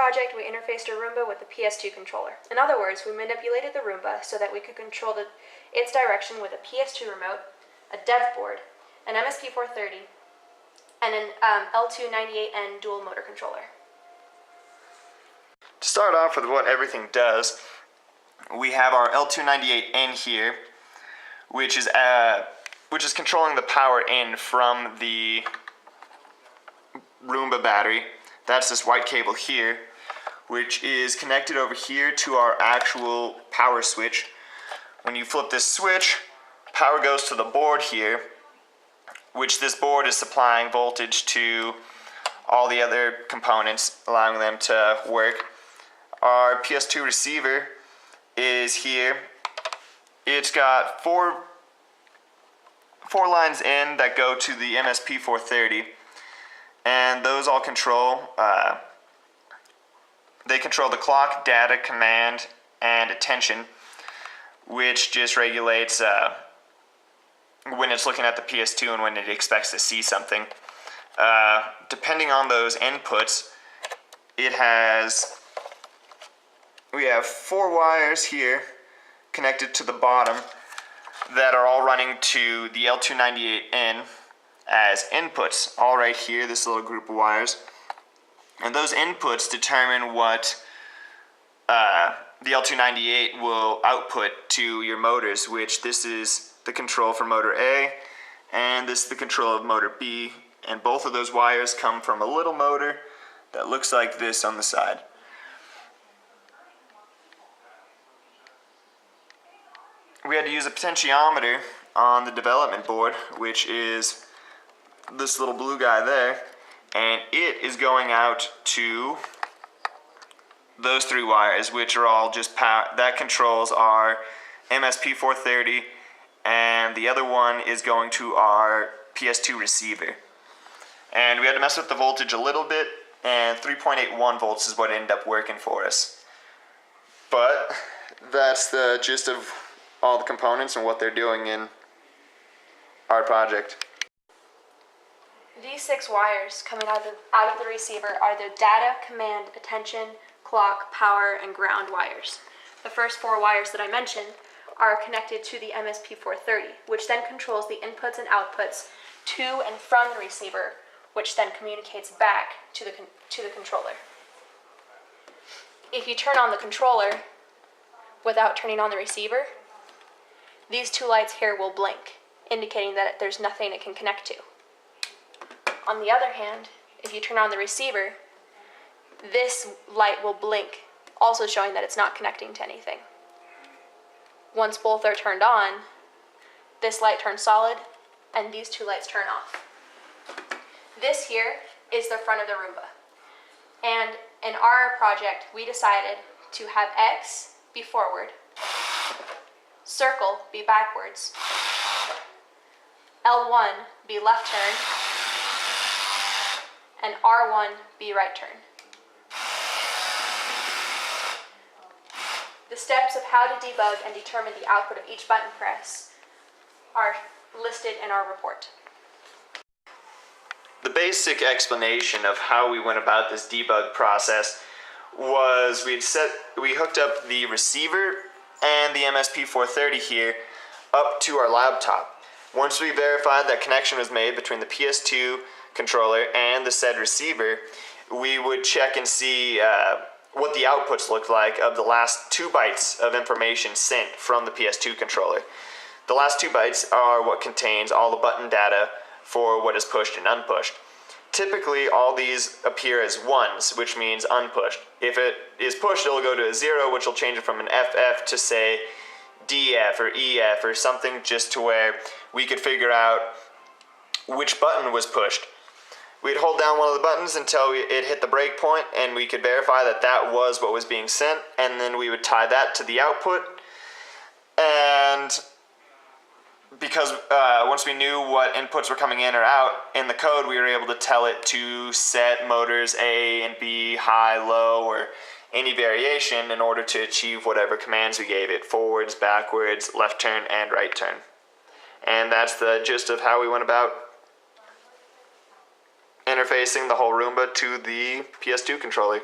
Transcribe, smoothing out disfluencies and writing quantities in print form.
project, we interfaced a Roomba with the PS2 controller. In other words, we manipulated the Roomba so that we could control its direction with a PS2 remote, a dev board, an MSP430, and an L298N dual motor controller. To start off with what everything does, we have our L298N here, which is controlling the power in from the Roomba battery. That's this white cable here, which is connected over here to our actual power switch. When you flip this switch, power goes to the board here, which this board is supplying voltage to all the other components, allowing them to work. Our PS2 receiver is here. It's got four lines in that go to the MSP430, and those all control they control the clock, data, command, and attention, which just regulates when it's looking at the PS2 and when it expects to see something. Depending on those inputs, we have 4 wires here connected to the bottom that are all running to the L298N as inputs, all right here, this little group of wires. And those inputs determine what the L298 will output to your motors, which this is the control for motor A, and this is the control of motor B, and both of those wires come from a little motor that looks like this on the side. We had to use a potentiometer on the development board, which is this little blue guy there, and it is going out to those 3 wires, which are all just power. That controls our MSP430, and the other one is going to our PS2 receiver. And we had to mess with the voltage a little bit, and 3.81 volts is what ended up working for us. But that's the gist of all the components and what they're doing in our project. These 6 wires coming out of the receiver are the data, command, attention, clock, power, and ground wires. The first 4 wires that I mentioned are connected to the MSP430, which then controls the inputs and outputs to and from the receiver, which then communicates back to the controller. If you turn on the controller without turning on the receiver, these 2 lights here will blink, indicating that there's nothing it can connect to. On the other hand, if you turn on the receiver, this light will blink, also showing that it's not connecting to anything. Once both are turned on, this light turns solid, and these 2 lights turn off. This here is the front of the Roomba. And in our project, we decided to have X be forward, circle be backwards, L1 be left turn, and R1 be right turn. The steps of how to debug and determine the output of each button press are listed in our report. The basic explanation of how we went about this debug process was we hooked up the receiver and the MSP430 here up to our laptop. Once we verified that connection was made between the PS2 controller and the said receiver, we would check and see what the outputs looked like of the last 2 bytes of information sent from the PS2 controller. The last 2 bytes are what contains all the button data for what is pushed and unpushed. Typically, all these appear as 1s, which means unpushed. If it is pushed, it'll go to a 0, which will change it from an FF to, say, DF or EF or something, just to where we could figure out which button was pushed. We'd hold down one of the buttons until it hit the break point, and we could verify that that was what was being sent, and then we would tie that to the output. And because once we knew what inputs were coming in or out in the code, we were able to tell it to set motors A and B, high, low, or any variation in order to achieve whatever commands we gave it: forwards, backwards, left turn, and right turn. And that's the gist of how we went about interfacing the whole Roomba to the PS2 controller.